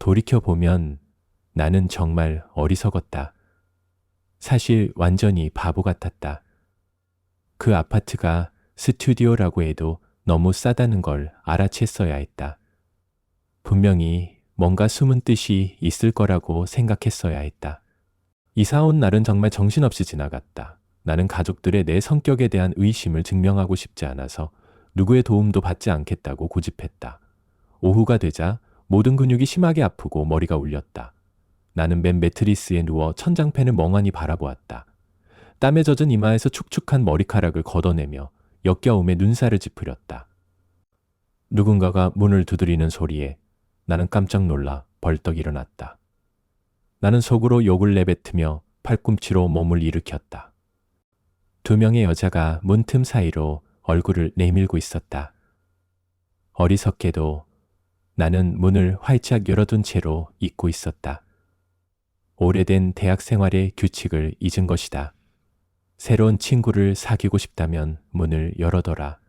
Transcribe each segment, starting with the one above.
돌이켜보면 나는 정말 어리석었다. 사실 완전히 바보 같았다. 그 아파트가 스튜디오라고 해도 너무 싸다는 걸 알아챘어야 했다. 분명히 뭔가 숨은 뜻이 있을 거라고 생각했어야 했다. 이사 온 날은 정말 정신없이 지나갔다. 나는 가족들의 내 성격에 대한 의심을 증명하고 싶지 않아서 누구의 도움도 받지 않겠다고 고집했다. 오후가 되자 모든 근육이 심하게 아프고 머리가 울렸다. 나는 맨 매트리스에 누워 천장펜을 멍하니 바라보았다. 땀에 젖은 이마에서 축축한 머리카락을 걷어내며 역겨움에 눈살을 찌푸렸다. 누군가가 문을 두드리는 소리에 나는 깜짝 놀라 벌떡 일어났다. 나는 속으로 욕을 내뱉으며 팔꿈치로 몸을 일으켰다. 두 명의 여자가 문틈 사이로 얼굴을 내밀고 있었다. 어리석게도 나는 문을 활짝 열어둔 채로 잊고 있었다. 오래된 대학 생활의 규칙을 잊은 것이다. 새로운 친구를 사귀고 싶다면 문을 열어둬라.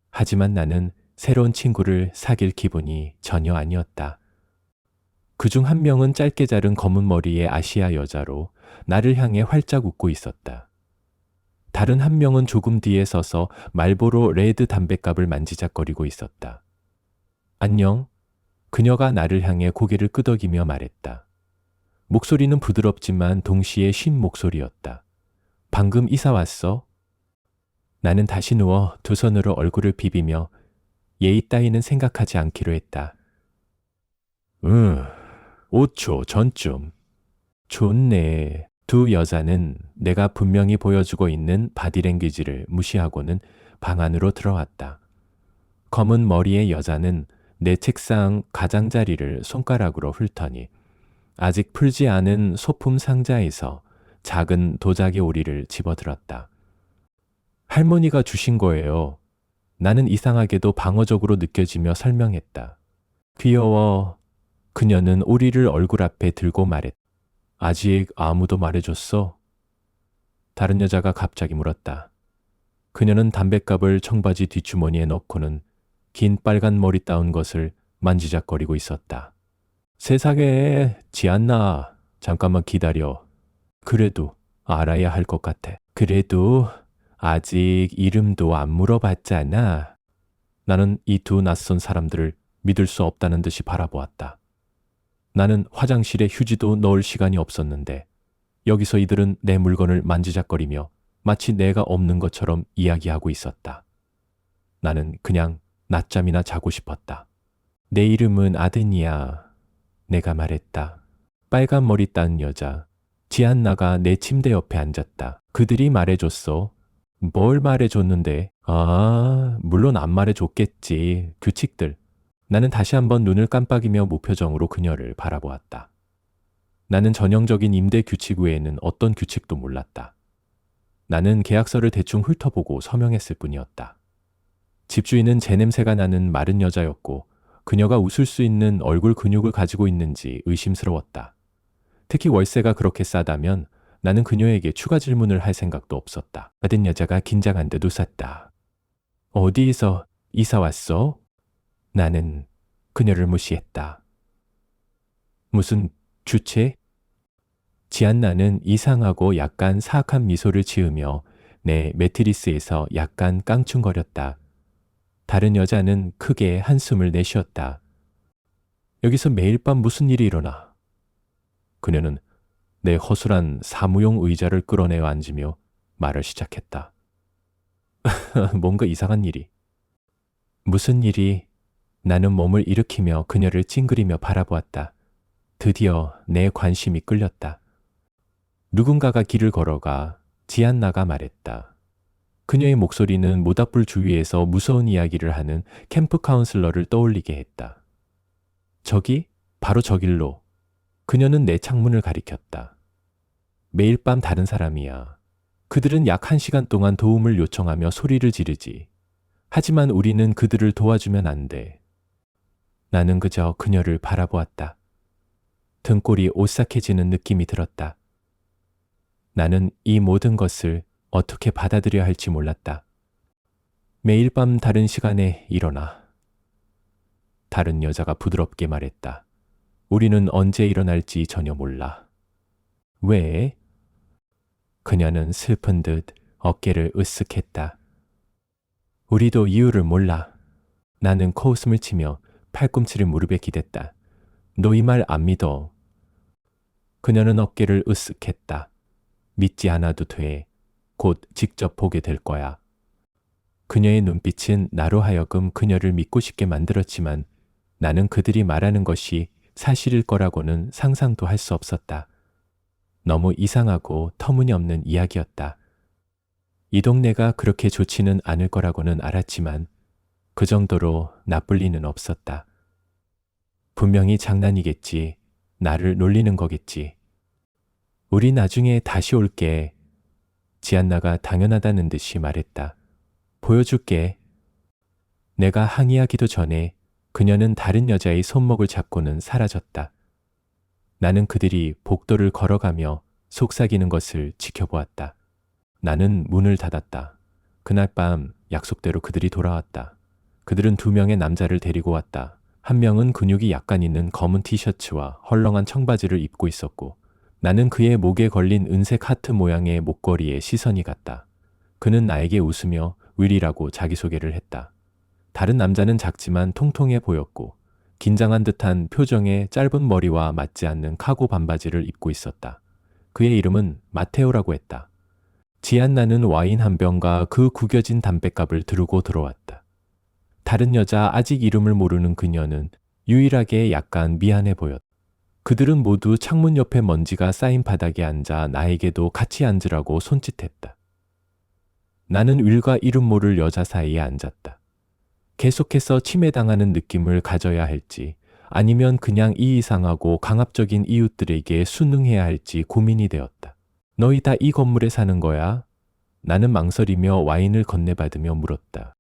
하지만 나는 새로운 친구를 사귈 기분이 전혀 아니었다. 그중 한 명은 짧게 자른 검은 머리의 아시아 여자로 나를 향해 활짝 웃고 있었다. 다른 한 명은 조금 뒤에 서서 말보로 레드 담뱃갑을 만지작거리고 있었다. 안녕. 그녀가 나를 향해 고개를 끄덕이며 말했다. 목소리는 부드럽지만 동시에 쉰 목소리였다. 방금 이사 왔어? 나는 다시 누워 두 손으로 얼굴을 비비며 예의 따위는 생각하지 않기로 했다. 5초 전쯤. 좋네. 두 여자는 내가 분명히 보여주고 있는 바디랭귀지를 무시하고는 방 안으로 들어왔다. 검은 머리의 여자는 내 책상 가장자리를 손가락으로 훑더니 아직 풀지 않은 소품 상자에서 작은 도자기 오리를 집어들었다. 할머니가 주신 거예요. 나는 이상하게도 방어적으로 느껴지며 설명했다. 귀여워. 그녀는 오리를 얼굴 앞에 들고 말했다. 아직 아무도 말해줬어? 다른 여자가 갑자기 물었다. 그녀는 담뱃갑을 청바지 뒷주머니에 넣고는 긴 빨간 머리 따운 것을 만지작거리고 있었다. 세상에, 지안나. 잠깐만 기다려. 그래도 알아야 할 것 같아. 그래도 아직 이름도 안 물어봤잖아. 나는 이 두 낯선 사람들을 믿을 수 없다는 듯이 바라보았다. 나는 화장실에 휴지도 넣을 시간이 없었는데 여기서 이들은 내 물건을 만지작거리며 마치 내가 없는 것처럼 이야기하고 있었다. 나는 그냥 낮잠이나 자고 싶었다. 내 이름은 아드니야. 내가 말했다. 빨간 머리 딴 여자, 지안나가 내 침대 옆에 앉았다. 그들이 말해줬어. 뭘 말해줬는데? 물론 안 말해줬겠지. 규칙들. 나는 다시 한번 눈을 깜빡이며 무표정으로 그녀를 바라보았다. 나는 전형적인 임대 규칙 외에는 어떤 규칙도 몰랐다. 나는 계약서를 대충 훑어보고 서명했을 뿐이었다. 집주인은 제 냄새가 나는 마른 여자였고 그녀가 웃을 수 있는 얼굴 근육을 가지고 있는지 의심스러웠다. 특히 월세가 그렇게 싸다면 나는 그녀에게 추가 질문을 할 생각도 없었다. 받은 여자가 긴장한 듯 웃었다. 어디서 이사 왔어? 나는 그녀를 무시했다. 무슨 주책? 지안나는 이상하고 약간 사악한 미소를 지으며 내 매트리스에서 약간 깡충거렸다. 다른 여자는 크게 한숨을 내쉬었다. 여기서 매일 밤 무슨 일이 일어나? 그녀는 내 허술한 사무용 의자를 끌어내어 앉으며 말을 시작했다. 뭔가 이상한 일이. 무슨 일이? 나는 몸을 일으키며 그녀를 찡그리며 바라보았다. 드디어 내 관심이 끌렸다. 누군가가 길을 걸어가 지안나가 말했다. 그녀의 목소리는 모닥불 주위에서 무서운 이야기를 하는 캠프 카운슬러를 떠올리게 했다. 저기? 바로 저 길로. 그녀는 내 창문을 가리켰다. 매일 밤 다른 사람이야. 그들은 약 1시간 동안 도움을 요청하며 소리를 지르지. 하지만 우리는 그들을 도와주면 안 돼. 나는 그저 그녀를 바라보았다. 등골이 오싹해지는 느낌이 들었다. 나는 이 모든 것을 어떻게 받아들여야 할지 몰랐다. 매일 밤 다른 시간에 일어나. 다른 여자가 부드럽게 말했다. 우리는 언제 일어날지 전혀 몰라. 왜? 그녀는 슬픈 듯 어깨를 으쓱했다. 우리도 이유를 몰라. 나는 코웃음을 치며 팔꿈치를 무릎에 기댔다. 너 이 말 안 믿어. 그녀는 어깨를 으쓱했다. 믿지 않아도 돼. 곧 직접 보게 될 거야. 그녀의 눈빛은 나로 하여금 그녀를 믿고 싶게 만들었지만 나는 그들이 말하는 것이 사실일 거라고는 상상도 할 수 없었다. 너무 이상하고 터무니없는 이야기였다. 이 동네가 그렇게 좋지는 않을 거라고는 알았지만 그 정도로 나쁠 리는 없었다. 분명히 장난이겠지. 나를 놀리는 거겠지. 우리 나중에 다시 올게. 지안나가 당연하다는 듯이 말했다. 보여줄게. 내가 항의하기도 전에 그녀는 다른 여자의 손목을 잡고는 사라졌다. 나는 그들이 복도를 걸어가며 속삭이는 것을 지켜보았다. 나는 문을 닫았다. 그날 밤 약속대로 그들이 돌아왔다. 그들은 2명의 남자를 데리고 왔다. 한 명은 근육이 약간 있는 검은 티셔츠와 헐렁한 청바지를 입고 있었고 나는 그의 목에 걸린 은색 하트 모양의 목걸이에 시선이 갔다. 그는 나에게 웃으며 윌이라고 자기소개를 했다. 다른 남자는 작지만 통통해 보였고 긴장한 듯한 표정에 짧은 머리와 맞지 않는 카고 반바지를 입고 있었다. 그의 이름은 마테오라고 했다. 지안나는 와인 한 병과 그 구겨진 담뱃갑을 들고 들어왔다. 다른 여자 아직 이름을 모르는 그녀는 유일하게 약간 미안해 보였다. 그들은 모두 창문 옆에 먼지가 쌓인 바닥에 앉아 나에게도 같이 앉으라고 손짓했다. 나는 윌과 이름 모를 여자 사이에 앉았다. 계속해서 침해당하는 느낌을 가져야 할지 아니면 그냥 이 이상하고 강압적인 이웃들에게 순응해야 할지 고민이 되었다. 너희 다 이 건물에 사는 거야? 나는 망설이며 와인을 건네받으며 물었다.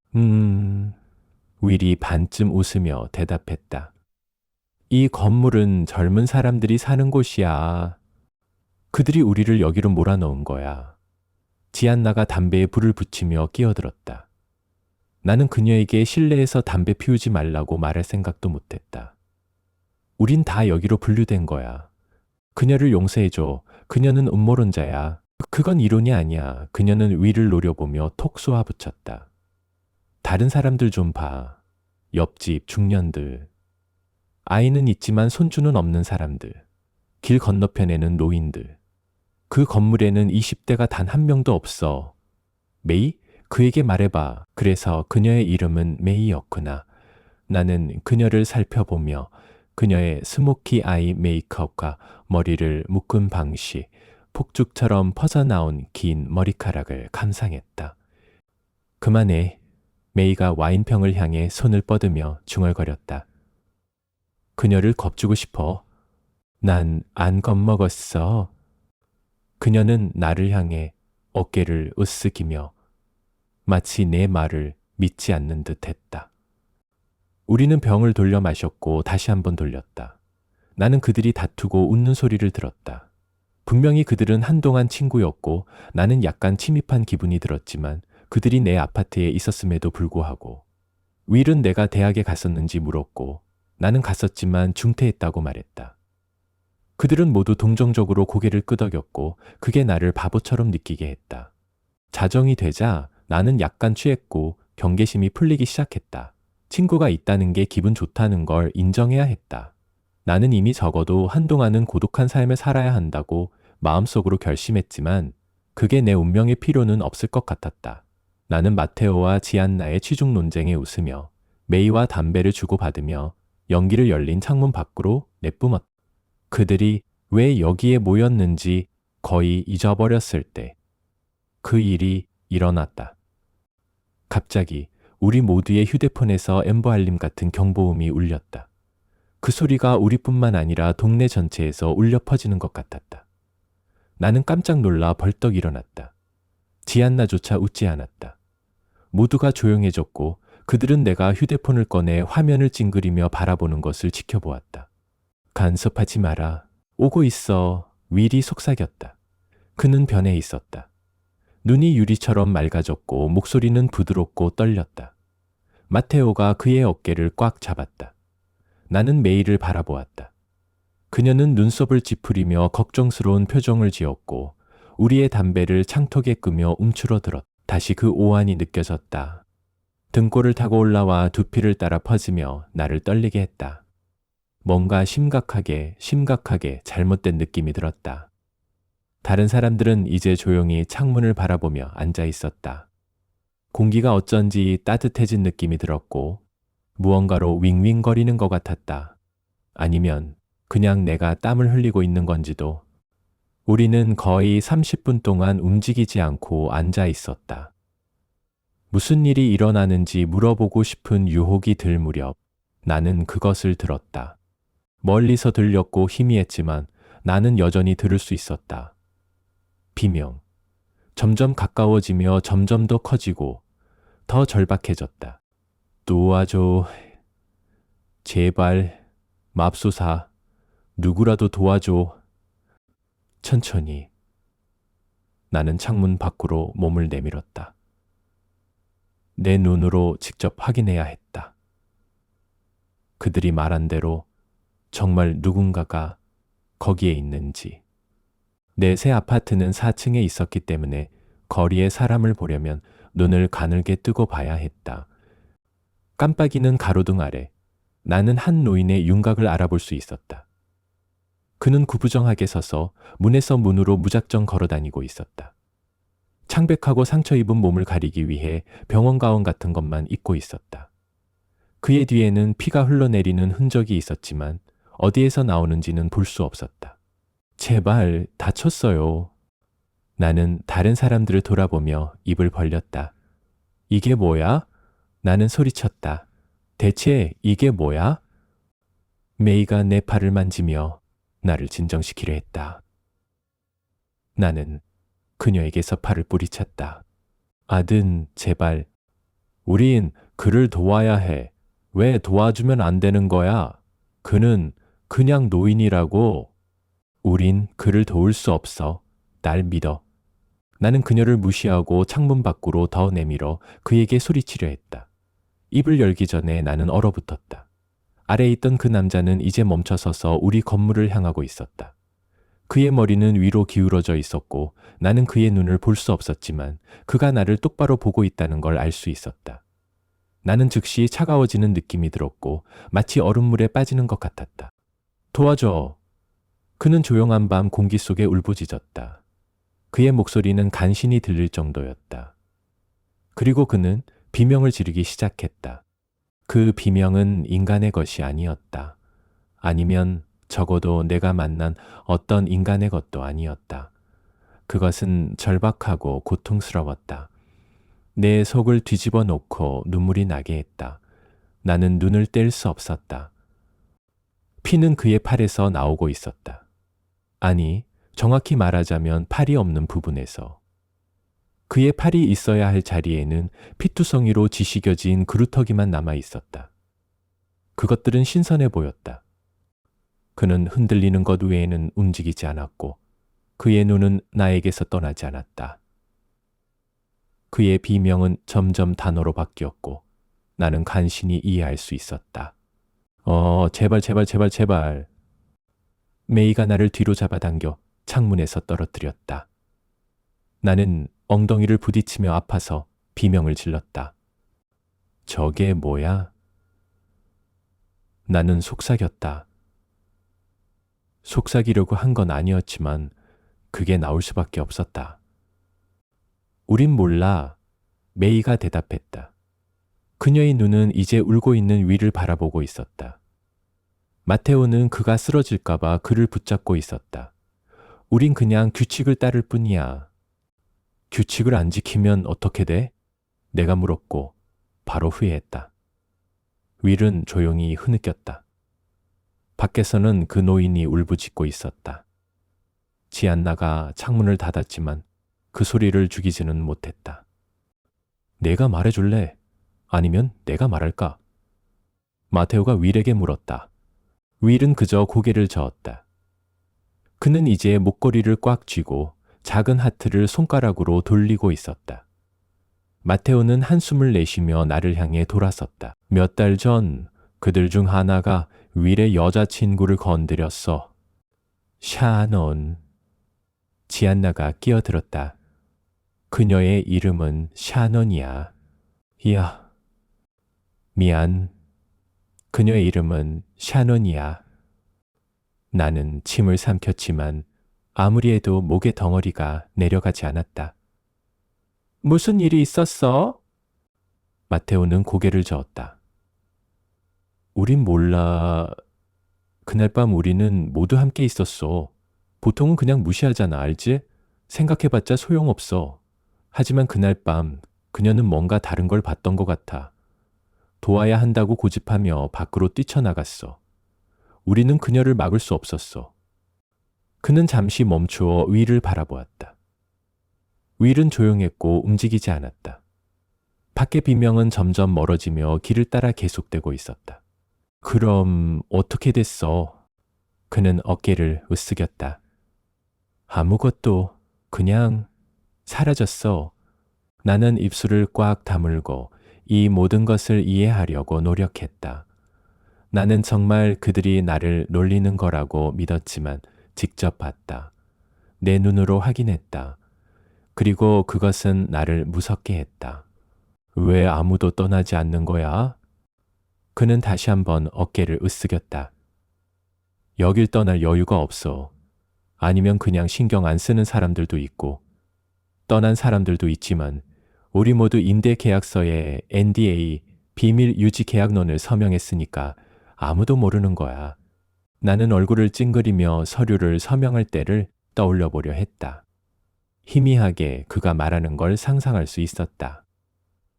윌이 반쯤 웃으며 대답했다. 이 건물은 젊은 사람들이 사는 곳이야. 그들이 우리를 여기로 몰아넣은 거야. 지안나가 담배에 불을 붙이며 끼어들었다. 나는 그녀에게 실내에서 담배 피우지 말라고 말할 생각도 못했다. 우린 다 여기로 분류된 거야. 그녀를 용서해줘. 그녀는 음모론자야. 그건 이론이 아니야. 그녀는 위를 노려보며 톡 쏘아붙였다. 다른 사람들 좀 봐. 옆집 중년들. 아이는 있지만 손주는 없는 사람들. 길 건너편에는 노인들. 그 건물에는 20대가 단 한 명도 없어. 메이? 그에게 말해봐. 그래서 그녀의 이름은 메이였구나. 나는 그녀를 살펴보며 그녀의 스모키 아이 메이크업과 머리를 묶은 방식, 폭죽처럼 퍼져나온 긴 머리카락을 감상했다. 그만해. 메이가 와인병을 향해 손을 뻗으며 중얼거렸다. 그녀를 겁주고 싶어. 난 안 겁먹었어. 그녀는 나를 향해 어깨를 으쓱이며 마치 내 말을 믿지 않는 듯 했다. 우리는 병을 돌려 마셨고 다시 한번 돌렸다. 나는 그들이 다투고 웃는 소리를 들었다. 분명히 그들은 한동안 친구였고 나는 약간 침입한 기분이 들었지만 그들이 내 아파트에 있었음에도 불구하고 윌은 내가 대학에 갔었는지 물었고 나는 갔었지만 중퇴했다고 말했다. 그들은 모두 동정적으로 고개를 끄덕였고 그게 나를 바보처럼 느끼게 했다. 자정이 되자 나는 약간 취했고 경계심이 풀리기 시작했다. 친구가 있다는 게 기분 좋다는 걸 인정해야 했다. 나는 이미 적어도 한동안은 고독한 삶을 살아야 한다고 마음속으로 결심했지만 그게 내 운명의 필요는 없을 것 같았다. 나는 마테오와 지안나의 취중 논쟁에 웃으며 메이와 담배를 주고받으며 연기를 열린 창문 밖으로 내뿜었다. 그들이 왜 여기에 모였는지 거의 잊어버렸을 때 그 일이 일어났다. 갑자기 우리 모두의 휴대폰에서 앰버 알림 같은 경보음이 울렸다. 그 소리가 우리뿐만 아니라 동네 전체에서 울려 퍼지는 것 같았다. 나는 깜짝 놀라 벌떡 일어났다. 지안나조차 웃지 않았다. 모두가 조용해졌고 그들은 내가 휴대폰을 꺼내 화면을 찡그리며 바라보는 것을 지켜보았다. 간섭하지 마라. 오고 있어. 윌이 속삭였다. 그는 변해 있었다. 눈이 유리처럼 맑아졌고 목소리는 부드럽고 떨렸다. 마테오가 그의 어깨를 꽉 잡았다. 나는 메이를 바라보았다. 그녀는 눈썹을 찌푸리며 걱정스러운 표정을 지었고 우리의 담배를 창턱에 끄며 움츠러들었다. 다시 그 오한이 느껴졌다. 등골을 타고 올라와 두피를 따라 퍼지며 나를 떨리게 했다. 뭔가 심각하게 잘못된 느낌이 들었다. 다른 사람들은 이제 조용히 창문을 바라보며 앉아 있었다. 공기가 어쩐지 따뜻해진 느낌이 들었고 무언가로 윙윙거리는 것 같았다. 아니면 그냥 내가 땀을 흘리고 있는 건지도. 우리는 거의 30분 동안 움직이지 않고 앉아 있었다. 무슨 일이 일어나는지 물어보고 싶은 유혹이 들 무렵 나는 그것을 들었다. 멀리서 들렸고 희미했지만 나는 여전히 들을 수 있었다. 비명. 점점 가까워지며 점점 더 커지고 더 절박해졌다. 도와줘. 제발. 맙소사. 누구라도 도와줘. 천천히. 나는 창문 밖으로 몸을 내밀었다. 내 눈으로 직접 확인해야 했다. 그들이 말한 대로 정말 누군가가 거기에 있는지. 내 새 아파트는 4층에 있었기 때문에 거리에 사람을 보려면 눈을 가늘게 뜨고 봐야 했다. 깜빡이는 가로등 아래 나는 한 노인의 윤곽을 알아볼 수 있었다. 그는 구부정하게 서서 문에서 문으로 무작정 걸어다니고 있었다. 창백하고 상처 입은 몸을 가리기 위해 병원 가운 같은 것만 입고 있었다. 그의 뒤에는 피가 흘러내리는 흔적이 있었지만 어디에서 나오는지는 볼 수 없었다. 제발 다쳤어요. 나는 다른 사람들을 돌아보며 입을 벌렸다. 이게 뭐야? 나는 소리쳤다. 대체 이게 뭐야? 메이가 내 팔을 만지며 나를 진정시키려 했다. 나는 그녀에게서 팔을 뿌리쳤다. 아든, 제발. 우린 그를 도와야 해. 왜 도와주면 안 되는 거야? 그는 그냥 노인이라고. 우린 그를 도울 수 없어. 날 믿어. 나는 그녀를 무시하고 창문 밖으로 더 내밀어 그에게 소리치려 했다. 입을 열기 전에 나는 얼어붙었다. 아래에 있던 그 남자는 이제 멈춰서서 우리 건물을 향하고 있었다. 그의 머리는 위로 기울어져 있었고 나는 그의 눈을 볼 수 없었지만 그가 나를 똑바로 보고 있다는 걸 알 수 있었다. 나는 즉시 차가워지는 느낌이 들었고 마치 얼음물에 빠지는 것 같았다. 도와줘. 그는 조용한 밤 공기 속에 울부짖었다. 그의 목소리는 간신히 들릴 정도였다. 그리고 그는 비명을 지르기 시작했다. 그 비명은 인간의 것이 아니었다. 아니면 적어도 내가 만난 어떤 인간의 것도 아니었다. 그것은 절박하고 고통스러웠다. 내 속을 뒤집어 놓고 눈물이 나게 했다. 나는 눈을 뗄 수 없었다. 피는 그의 팔에서 나오고 있었다. 아니, 정확히 말하자면 팔이 없는 부분에서. 그의 팔이 있어야 할 자리에는 피투성이로 지시겨진 그루터기만 남아 있었다. 그것들은 신선해 보였다. 그는 흔들리는 것 외에는 움직이지 않았고 그의 눈은 나에게서 떠나지 않았다. 그의 비명은 점점 단어로 바뀌었고 나는 간신히 이해할 수 있었다. 제발 제발 제발 제발. 메이가 나를 뒤로 잡아당겨 창문에서 떨어뜨렸다. 나는 엉덩이를 부딪히며 아파서 비명을 질렀다. 저게 뭐야? 나는 속삭였다. 속삭이려고 한 건 아니었지만 그게 나올 수밖에 없었다. 우린 몰라. 메이가 대답했다. 그녀의 눈은 이제 울고 있는 위를 바라보고 있었다. 마테오는 그가 쓰러질까봐 그를 붙잡고 있었다. 우린 그냥 규칙을 따를 뿐이야. 규칙을 안 지키면 어떻게 돼? 내가 물었고 바로 후회했다. 윌은 조용히 흐느꼈다. 밖에서는 그 노인이 울부짖고 있었다. 지안나가 창문을 닫았지만 그 소리를 죽이지는 못했다. 내가 말해줄래? 아니면 내가 말할까? 마테오가 윌에게 물었다. 윌은 그저 고개를 저었다. 그는 이제 목걸이를 꽉 쥐고 작은 하트를 손가락으로 돌리고 있었다. 마테오는 한숨을 내쉬며 나를 향해 돌아섰다. 몇 달 전 그들 중 하나가 윌의 여자친구를 건드렸어. 샤넌. 지안나가 끼어들었다. 그녀의 이름은 샤넌이야. 이야. 미안. 그녀의 이름은 샤넌이야. 나는 침을 삼켰지만 아무리 해도 목의 덩어리가 내려가지 않았다. 무슨 일이 있었어? 마테오는 고개를 저었다. 우린 몰라. 그날 밤 우리는 모두 함께 있었어. 보통은 그냥 무시하잖아, 알지? 생각해봤자 소용없어. 하지만 그날 밤 그녀는 뭔가 다른 걸 봤던 것 같아. 도와야 한다고 고집하며 밖으로 뛰쳐나갔어. 우리는 그녀를 막을 수 없었어. 그는 잠시 멈추어 위를 바라보았다. 윌은 조용했고 움직이지 않았다. 밖의 비명은 점점 멀어지며 길을 따라 계속되고 있었다. 그럼 어떻게 됐어? 그는 어깨를 으쓱였다. 아무것도. 그냥 사라졌어. 나는 입술을 꽉 다물고 이 모든 것을 이해하려고 노력했다. 나는 정말 그들이 나를 놀리는 거라고 믿었지만 직접 봤다. 내 눈으로 확인했다. 그리고 그것은 나를 무섭게 했다. 왜 아무도 떠나지 않는 거야? 그는 다시 한번 어깨를 으쓱였다. 여길 떠날 여유가 없어. 아니면 그냥 신경 안 쓰는 사람들도 있고, 떠난 사람들도 있지만 우리 모두 임대 계약서에 NDA 비밀 유지 계약론을 서명했으니까 아무도 모르는 거야. 나는 얼굴을 찡그리며 서류를 서명할 때를 떠올려 보려 했다. 희미하게 그가 말하는 걸 상상할 수 있었다.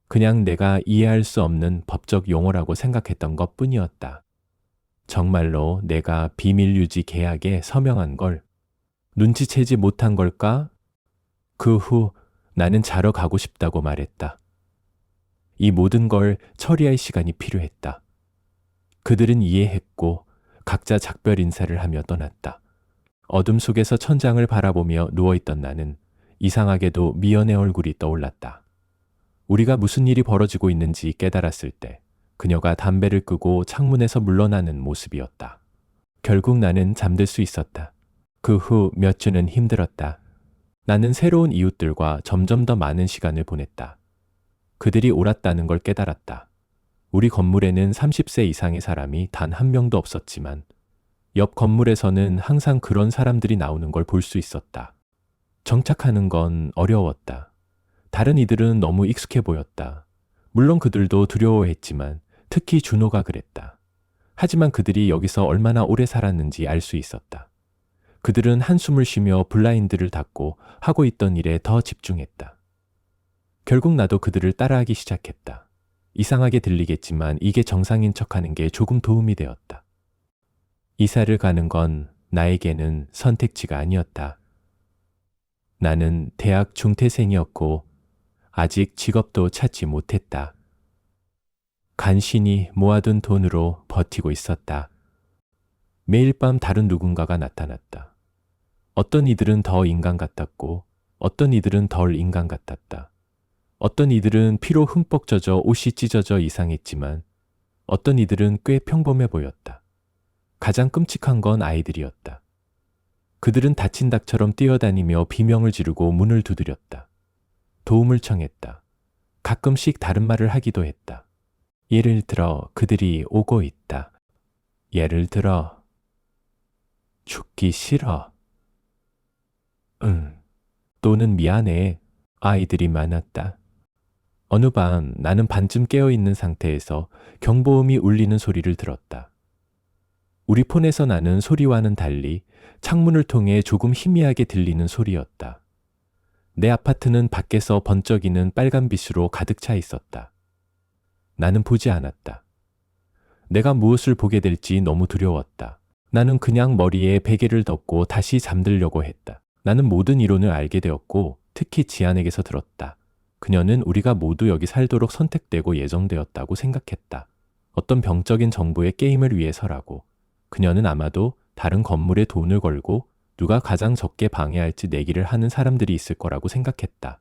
그냥 내가 이해할 수 없는 법적 용어라고 생각했던 것 뿐이었다. 정말로 내가 비밀 유지 계약에 서명한 걸 눈치채지 못한 걸까? 그 후 나는 자러 가고 싶다고 말했다. 이 모든 걸 처리할 시간이 필요했다. 그들은 이해했고 각자 작별 인사를 하며 떠났다. 어둠 속에서 천장을 바라보며 누워있던 나는 이상하게도 미연의 얼굴이 떠올랐다. 우리가 무슨 일이 벌어지고 있는지 깨달았을 때 그녀가 담배를 끄고 창문에서 물러나는 모습이었다. 결국 나는 잠들 수 있었다. 그 후 몇 주는 힘들었다. 나는 새로운 이웃들과 점점 더 많은 시간을 보냈다. 그들이 옳았다는 걸 깨달았다. 우리 건물에는 30세 이상의 사람이 단 한 명도 없었지만 옆 건물에서는 항상 그런 사람들이 나오는 걸 볼 수 있었다. 정착하는 건 어려웠다. 다른 이들은 너무 익숙해 보였다. 물론 그들도 두려워했지만 특히 준호가 그랬다. 하지만 그들이 여기서 얼마나 오래 살았는지 알 수 있었다. 그들은 한숨을 쉬며 블라인드를 닫고 하고 있던 일에 더 집중했다. 결국 나도 그들을 따라하기 시작했다. 이상하게 들리겠지만 이게 정상인 척하는 게 조금 도움이 되었다. 이사를 가는 건 나에게는 선택지가 아니었다. 나는 대학 중퇴생이었고 아직 직업도 찾지 못했다. 간신히 모아둔 돈으로 버티고 있었다. 매일 밤 다른 누군가가 나타났다. 어떤 이들은 더 인간 같았고 어떤 이들은 덜 인간 같았다. 어떤 이들은 피로 흠뻑 젖어 옷이 찢어져 이상했지만 어떤 이들은 꽤 평범해 보였다. 가장 끔찍한 건 아이들이었다. 그들은 다친 닭처럼 뛰어다니며 비명을 지르고 문을 두드렸다. 도움을 청했다. 가끔씩 다른 말을 하기도 했다. 예를 들어 그들이 오고 있다. 예를 들어 죽기 싫어. 또는 미안해. 아이들이 많았다. 어느 밤 나는 반쯤 깨어있는 상태에서 경보음이 울리는 소리를 들었다. 우리 폰에서 나는 소리와는 달리 창문을 통해 조금 희미하게 들리는 소리였다. 내 아파트는 밖에서 번쩍이는 빨간 빛으로 가득 차 있었다. 나는 보지 않았다. 내가 무엇을 보게 될지 너무 두려웠다. 나는 그냥 머리에 베개를 덮고 다시 잠들려고 했다. 나는 모든 이론을 알게 되었고 특히 지안에게서 들었다. 그녀는 우리가 모두 여기 살도록 선택되고 예정되었다고 생각했다. 어떤 병적인 정보의 게임을 위해서라고. 그녀는 아마도 다른 건물에 돈을 걸고 누가 가장 적게 방해할지 내기를 하는 사람들이 있을 거라고 생각했다.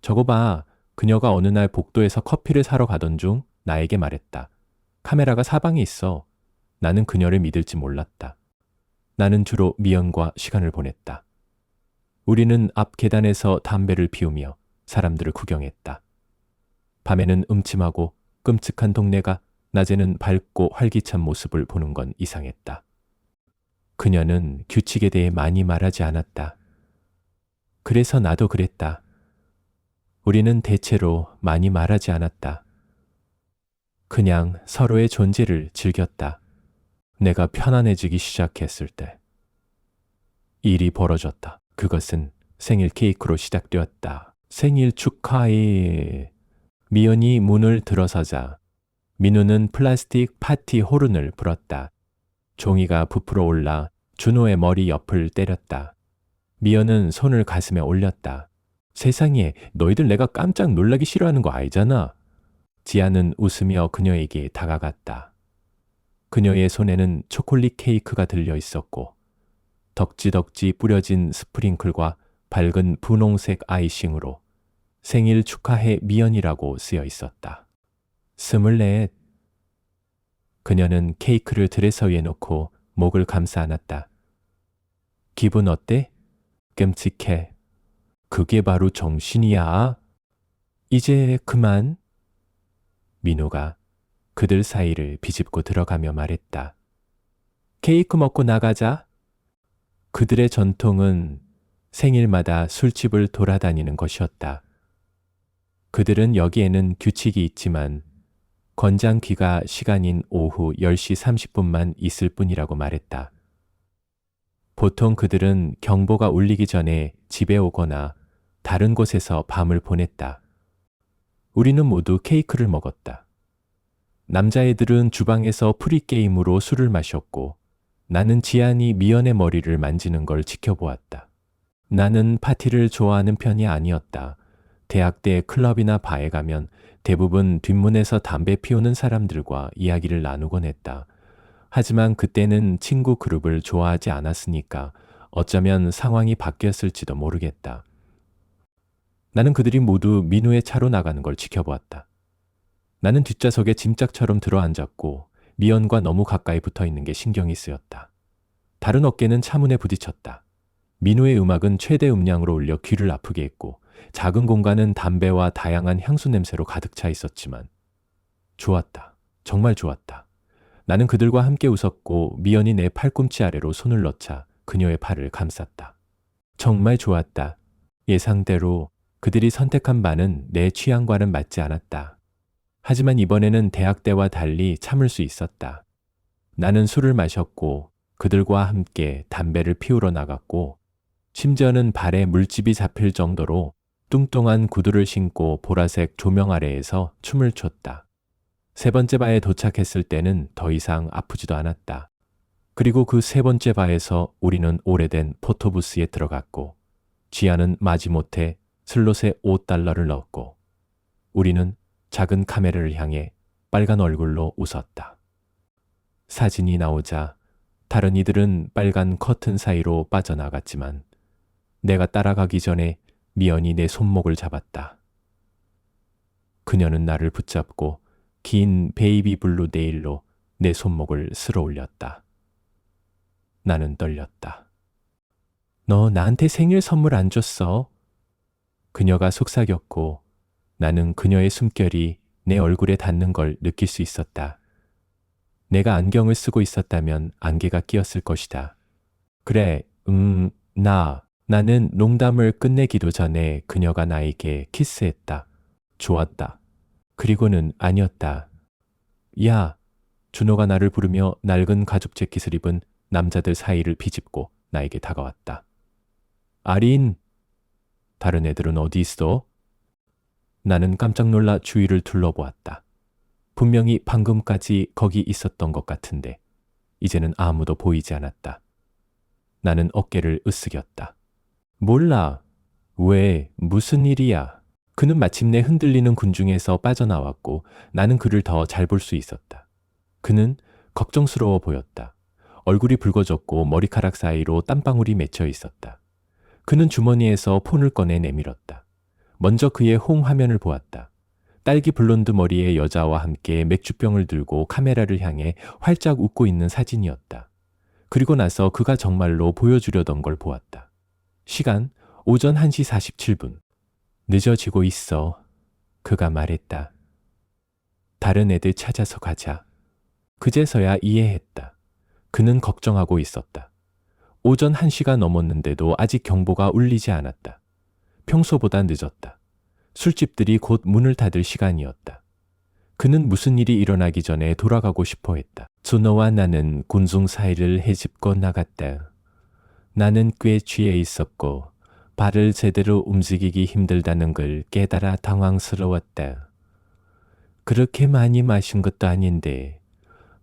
저거 봐. 그녀가 어느 날 복도에서 커피를 사러 가던 중 나에게 말했다. 카메라가 사방에 있어. 나는 그녀를 믿을지 몰랐다. 나는 주로 미연과 시간을 보냈다. 우리는 앞 계단에서 담배를 피우며 사람들을 구경했다. 밤에는 음침하고 끔찍한 동네가 낮에는 밝고 활기찬 모습을 보는 건 이상했다. 그녀는 규칙에 대해 많이 말하지 않았다. 그래서 나도 그랬다. 우리는 대체로 많이 말하지 않았다. 그냥 서로의 존재를 즐겼다. 내가 편안해지기 시작했을 때. 일이 벌어졌다. 그것은 생일 케이크로 시작되었다. 생일 축하해. 미연이 문을 들어서자 민우는 플라스틱 파티 호른을 불었다. 종이가 부풀어 올라 준호의 머리 옆을 때렸다. 미연은 손을 가슴에 올렸다. 세상에, 너희들 내가 깜짝 놀라기 싫어하는 거 알잖아. 지아는 웃으며 그녀에게 다가갔다. 그녀의 손에는 초콜릿 케이크가 들려 있었고 덕지덕지 뿌려진 스프링클과 밝은 분홍색 아이싱으로 생일 축하해 미연이라고 쓰여 있었다. 24. 그녀는 케이크를 드레서 위에 놓고 목을 감싸 안았다. 기분 어때? 끔찍해. 그게 바로 정신이야. 이제 그만. 민호가 그들 사이를 비집고 들어가며 말했다. 케이크 먹고 나가자. 그들의 전통은 생일마다 술집을 돌아다니는 것이었다. 그들은 여기에는 규칙이 있지만 권장기가 시간인 오후 10시 30분만 있을 뿐이라고 말했다. 보통 그들은 경보가 울리기 전에 집에 오거나 다른 곳에서 밤을 보냈다. 우리는 모두 케이크를 먹었다. 남자애들은 주방에서 프리게임으로 술을 마셨고 나는 지안이 미연의 머리를 만지는 걸 지켜보았다. 나는 파티를 좋아하는 편이 아니었다. 대학 때 클럽이나 바에 가면 대부분 뒷문에서 담배 피우는 사람들과 이야기를 나누곤 했다. 하지만 그때는 친구 그룹을 좋아하지 않았으니까 어쩌면 상황이 바뀌었을지도 모르겠다. 나는 그들이 모두 민우의 차로 나가는 걸 지켜보았다. 나는 뒷좌석에 짐짝처럼 들어앉았고 미연과 너무 가까이 붙어 있는 게 신경이 쓰였다. 다른 어깨는 차문에 부딪혔다. 민우의 음악은 최대 음량으로 올려 귀를 아프게 했고 작은 공간은 담배와 다양한 향수 냄새로 가득 차 있었지만 좋았다. 정말 좋았다. 나는 그들과 함께 웃었고 미연이 내 팔꿈치 아래로 손을 넣자 그녀의 팔을 감쌌다. 정말 좋았다. 예상대로 그들이 선택한 바는 내 취향과는 맞지 않았다. 하지만 이번에는 대학 때와 달리 참을 수 있었다. 나는 술을 마셨고 그들과 함께 담배를 피우러 나갔고 심지어는 발에 물집이 잡힐 정도로 뚱뚱한 구두를 신고 보라색 조명 아래에서 춤을 췄다. 세 번째 바에 도착했을 때는 더 이상 아프지도 않았다. 그리고 그 세 번째 바에서 우리는 오래된 포토부스에 들어갔고 지아는 마지못해 슬롯에 $5를 넣었고 우리는 작은 카메라를 향해 빨간 얼굴로 웃었다. 사진이 나오자 다른 이들은 빨간 커튼 사이로 빠져나갔지만 내가 따라가기 전에 미연이 내 손목을 잡았다. 그녀는 나를 붙잡고 긴 베이비 블루 네일로 내 손목을 쓸어 올렸다. 나는 떨렸다. 너 나한테 생일 선물 안 줬어? 그녀가 속삭였고 나는 그녀의 숨결이 내 얼굴에 닿는 걸 느낄 수 있었다. 내가 안경을 쓰고 있었다면 안개가 끼었을 것이다. 그래, 나는 농담을 끝내기도 전에 그녀가 나에게 키스했다. 좋았다. 그리고는 아니었다. 야, 준호가 나를 부르며 낡은 가죽 재킷을 입은 남자들 사이를 비집고 나에게 다가왔다. 아린, 다른 애들은 어디 있어? 나는 깜짝 놀라 주위를 둘러보았다. 분명히 방금까지 거기 있었던 것 같은데 이제는 아무도 보이지 않았다. 나는 어깨를 으쓱였다. 몰라. 왜? 무슨 일이야? 그는 마침내 흔들리는 군중에서 빠져나왔고 나는 그를 더 잘 볼 수 있었다. 그는 걱정스러워 보였다. 얼굴이 붉어졌고 머리카락 사이로 땀방울이 맺혀 있었다. 그는 주머니에서 폰을 꺼내 내밀었다. 먼저 그의 홈 화면을 보았다. 딸기 블론드 머리의 여자와 함께 맥주병을 들고 카메라를 향해 활짝 웃고 있는 사진이었다. 그리고 나서 그가 정말로 보여주려던 걸 보았다. 시간 오전 1시 47분. 늦어지고 있어. 그가 말했다. 다른 애들 찾아서 가자. 그제서야 이해했다. 그는 걱정하고 있었다. 오전 1시가 넘었는데도 아직 경보가 울리지 않았다. 평소보다 늦었다. 술집들이 곧 문을 닫을 시간이었다. 그는 무슨 일이 일어나기 전에 돌아가고 싶어 했다. 준호와 나는 군중 사이를 헤집고 나갔다. 나는 꽤 취해 있었고 발을 제대로 움직이기 힘들다는 걸 깨달아 당황스러웠다. 그렇게 많이 마신 것도 아닌데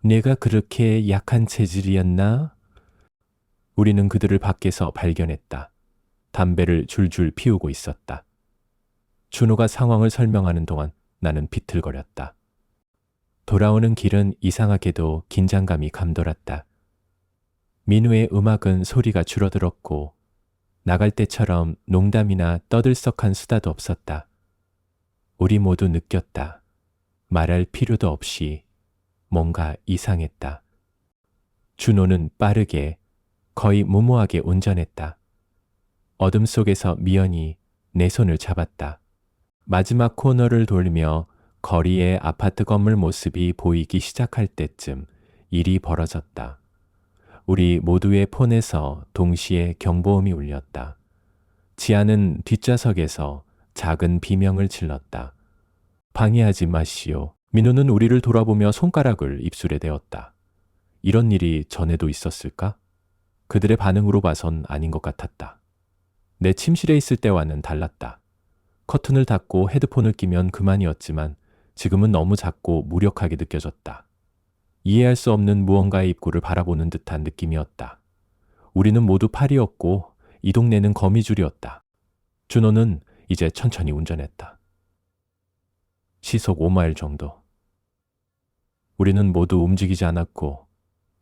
내가 그렇게 약한 체질이었나? 우리는 그들을 밖에서 발견했다. 담배를 줄줄 피우고 있었다. 준호가 상황을 설명하는 동안 나는 비틀거렸다. 돌아오는 길은 이상하게도 긴장감이 감돌았다. 민우의 음악은 소리가 줄어들었고 나갈 때처럼 농담이나 떠들썩한 수다도 없었다. 우리 모두 느꼈다. 말할 필요도 없이 뭔가 이상했다. 준호는 빠르게 거의 무모하게 운전했다. 어둠 속에서 미연이 내 손을 잡았다. 마지막 코너를 돌며 거리의 아파트 건물 모습이 보이기 시작할 때쯤 일이 벌어졌다. 우리 모두의 폰에서 동시에 경보음이 울렸다. 지아는 뒷좌석에서 작은 비명을 질렀다. 방해하지 마시오. 민우는 우리를 돌아보며 손가락을 입술에 대었다. 이런 일이 전에도 있었을까? 그들의 반응으로 봐선 아닌 것 같았다. 내 침실에 있을 때와는 달랐다. 커튼을 닫고 헤드폰을 끼면 그만이었지만 지금은 너무 작고 무력하게 느껴졌다. 이해할 수 없는 무언가의 입구를 바라보는 듯한 느낌이었다. 우리는 모두 팔이었고 이 동네는 거미줄이었다. 준호는 이제 천천히 운전했다. 시속 5마일 정도. 우리는 모두 움직이지 않았고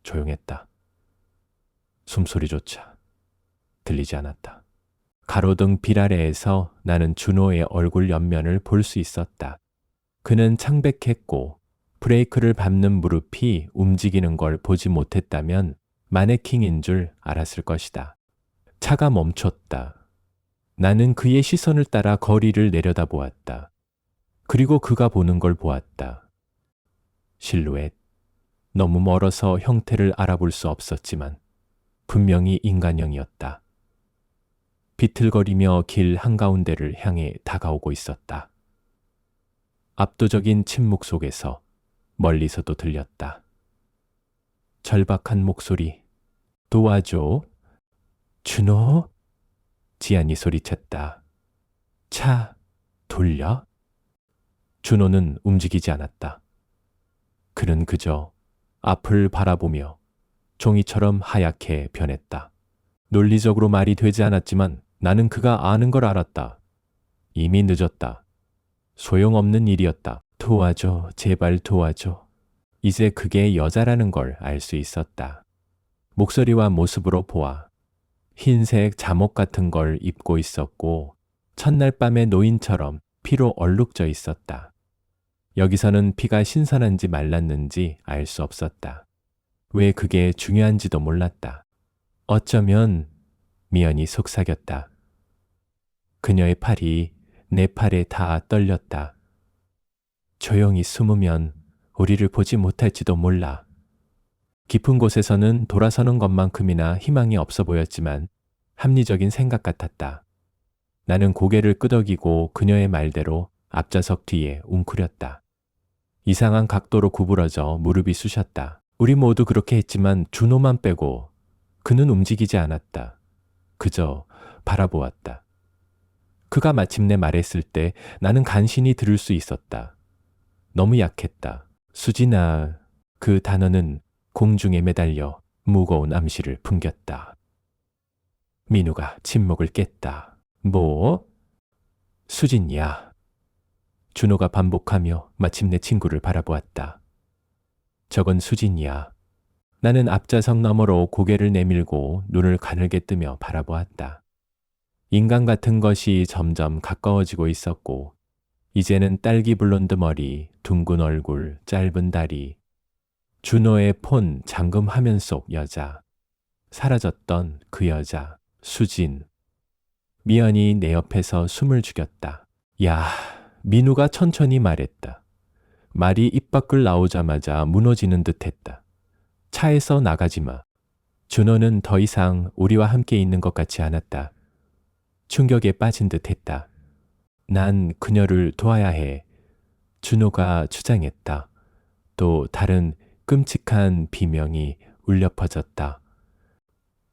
조용했다. 숨소리조차 들리지 않았다. 가로등 빛 아래에서 나는 준호의 얼굴 옆면을 볼 수 있었다. 그는 창백했고 브레이크를 밟는 무릎이 움직이는 걸 보지 못했다면 마네킹인 줄 알았을 것이다. 차가 멈췄다. 나는 그의 시선을 따라 거리를 내려다보았다. 그리고 그가 보는 걸 보았다. 실루엣. 너무 멀어서 형태를 알아볼 수 없었지만 분명히 인간형이었다. 비틀거리며 길 한가운데를 향해 다가오고 있었다. 압도적인 침묵 속에서 멀리서도 들렸다. 절박한 목소리. 도와줘. 준호? 지안이 소리쳤다. 차 돌려? 준호는 움직이지 않았다. 그는 그저 앞을 바라보며 종이처럼 하얗게 변했다. 논리적으로 말이 되지 않았지만 나는 그가 아는 걸 알았다. 이미 늦었다. 소용없는 일이었다. 도와줘, 제발 도와줘. 이제 그게 여자라는 걸 알 수 있었다. 목소리와 모습으로 보아 흰색 잠옷 같은 걸 입고 있었고 첫날 밤의 노인처럼 피로 얼룩져 있었다. 여기서는 피가 신선한지 말랐는지 알 수 없었다. 왜 그게 중요한지도 몰랐다. 어쩌면 미연이 속삭였다. 그녀의 팔이 내 팔에 다 떨렸다. 조용히 숨으면 우리를 보지 못할지도 몰라. 깊은 곳에서는 돌아서는 것만큼이나 희망이 없어 보였지만 합리적인 생각 같았다. 나는 고개를 끄덕이고 그녀의 말대로 앞좌석 뒤에 웅크렸다. 이상한 각도로 구부러져 무릎이 쑤셨다. 우리 모두 그렇게 했지만 준호만 빼고 그는 움직이지 않았다. 그저 바라보았다. 그가 마침내 말했을 때 나는 간신히 들을 수 있었다. 너무 약했다. 수진아, 그 단어는 공중에 매달려 무거운 암시를 풍겼다. 민우가 침묵을 깼다. 뭐? 수진이야. 준호가 반복하며 마침내 친구를 바라보았다. 저건 수진이야. 나는 앞좌석 너머로 고개를 내밀고 눈을 가늘게 뜨며 바라보았다. 인간 같은 것이 점점 가까워지고 있었고 이제는 딸기 블론드 머리, 둥근 얼굴, 짧은 다리, 준호의 폰 잠금 화면 속 여자. 사라졌던 그 여자, 수진. 미연이 내 옆에서 숨을 죽였다. 야, 민우가 천천히 말했다. 말이 입 밖을 나오자마자 무너지는 듯했다. 차에서 나가지 마. 준호는 더 이상 우리와 함께 있는 것 같지 않았다. 충격에 빠진 듯했다. 난 그녀를 도와야 해. 준호가 주장했다. 또 다른 끔찍한 비명이 울려 퍼졌다.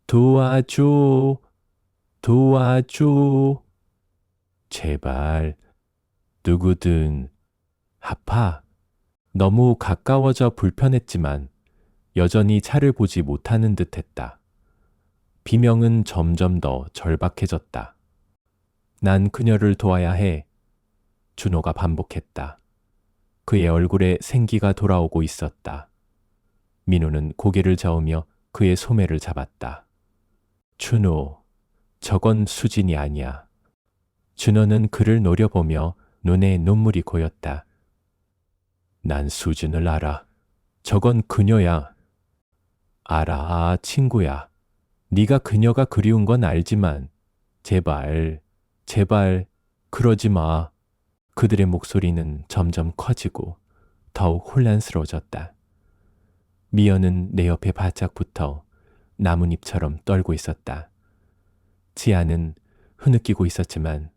도와줘, 도와줘. 제발, 누구든. 아파. 너무 가까워져 불편했지만 여전히 차를 보지 못하는 듯했다. 비명은 점점 더 절박해졌다. 난 그녀를 도와야 해. 준호가 반복했다. 그의 얼굴에 생기가 돌아오고 있었다. 민우는 고개를 저으며 그의 소매를 잡았다. 준호, 저건 수진이 아니야. 준호는 그를 노려보며 눈에 눈물이 고였다. 난 수진을 알아. 저건 그녀야. 알아, 친구야. 네가 그녀가 그리운 건 알지만 제발, 제발 그러지 마. 그들의 목소리는 점점 커지고 더욱 혼란스러워졌다. 미연은 내 옆에 바짝 붙어 나뭇잎처럼 떨고 있었다. 지아는 흐느끼고 있었지만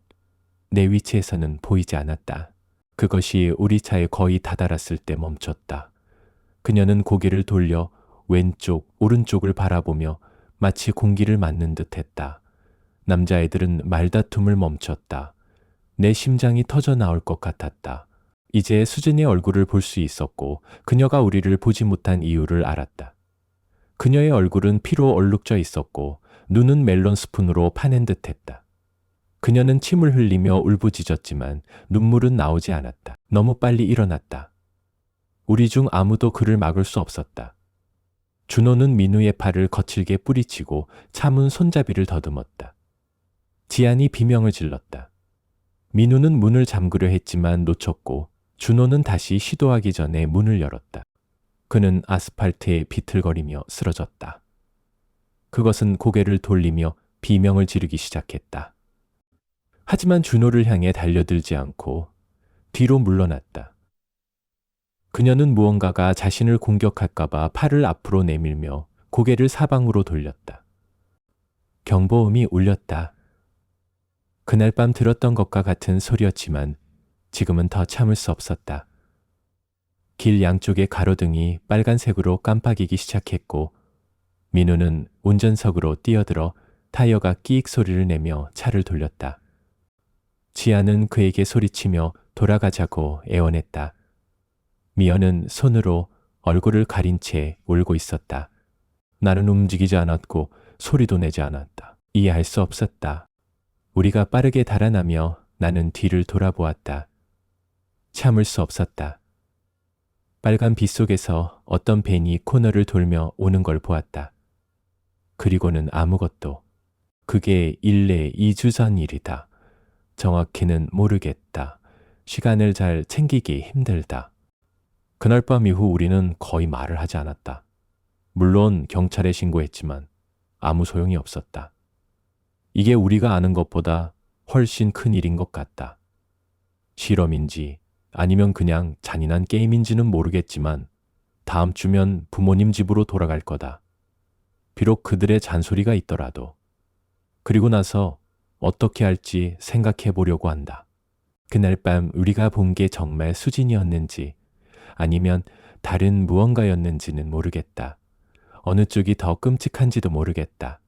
내 위치에서는 보이지 않았다. 그것이 우리 차에 거의 다다랐을 때 멈췄다. 그녀는 고개를 돌려 왼쪽, 오른쪽을 바라보며 마치 공기를 맞는 듯했다. 남자애들은 말다툼을 멈췄다. 내 심장이 터져 나올 것 같았다. 이제 수진의 얼굴을 볼 수 있었고 그녀가 우리를 보지 못한 이유를 알았다. 그녀의 얼굴은 피로 얼룩져 있었고 눈은 멜론 스푼으로 파낸 듯했다. 그녀는 침을 흘리며 울부짖었지만 눈물은 나오지 않았다. 너무 빨리 일어났다. 우리 중 아무도 그를 막을 수 없었다. 준호는 민우의 팔을 거칠게 뿌리치고 차문 손잡이를 더듬었다. 지안이 비명을 질렀다. 민우는 문을 잠그려 했지만 놓쳤고 준호는 다시 시도하기 전에 문을 열었다. 그는 아스팔트에 비틀거리며 쓰러졌다. 그것은 고개를 돌리며 비명을 지르기 시작했다. 하지만 준호를 향해 달려들지 않고 뒤로 물러났다. 그녀는 무언가가 자신을 공격할까봐 팔을 앞으로 내밀며 고개를 사방으로 돌렸다. 경보음이 울렸다. 그날 밤 들었던 것과 같은 소리였지만 지금은 더 참을 수 없었다. 길 양쪽의 가로등이 빨간색으로 깜빡이기 시작했고 민우는 운전석으로 뛰어들어 타이어가 끼익 소리를 내며 차를 돌렸다. 지아는 그에게 소리치며 돌아가자고 애원했다. 미연은 손으로 얼굴을 가린 채 울고 있었다. 나는 움직이지 않았고 소리도 내지 않았다. 이해할 수 없었다. 우리가 빠르게 달아나며 나는 뒤를 돌아보았다. 참을 수 없었다. 빨간 빛 속에서 어떤 벤이 코너를 돌며 오는 걸 보았다. 그리고는 아무것도. 그게 2주 전 일이다. 정확히는 모르겠다. 시간을 잘 챙기기 힘들다. 그날 밤 이후 우리는 거의 말을 하지 않았다. 물론 경찰에 신고했지만 아무 소용이 없었다. 이게 우리가 아는 것보다 훨씬 큰 일인 것 같다. 실험인지 아니면 그냥 잔인한 게임인지는 모르겠지만 다음 주면 부모님 집으로 돌아갈 거다. 비록 그들의 잔소리가 있더라도. 그리고 나서 어떻게 할지 생각해 보려고 한다. 그날 밤 우리가 본 게 정말 수진이었는지 아니면 다른 무언가였는지는 모르겠다. 어느 쪽이 더 끔찍한지도 모르겠다.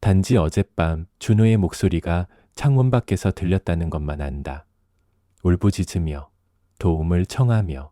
단지 어젯밤 준호의 목소리가 창문 밖에서 들렸다는 것만 안다. 울부짖으며 도움을 청하며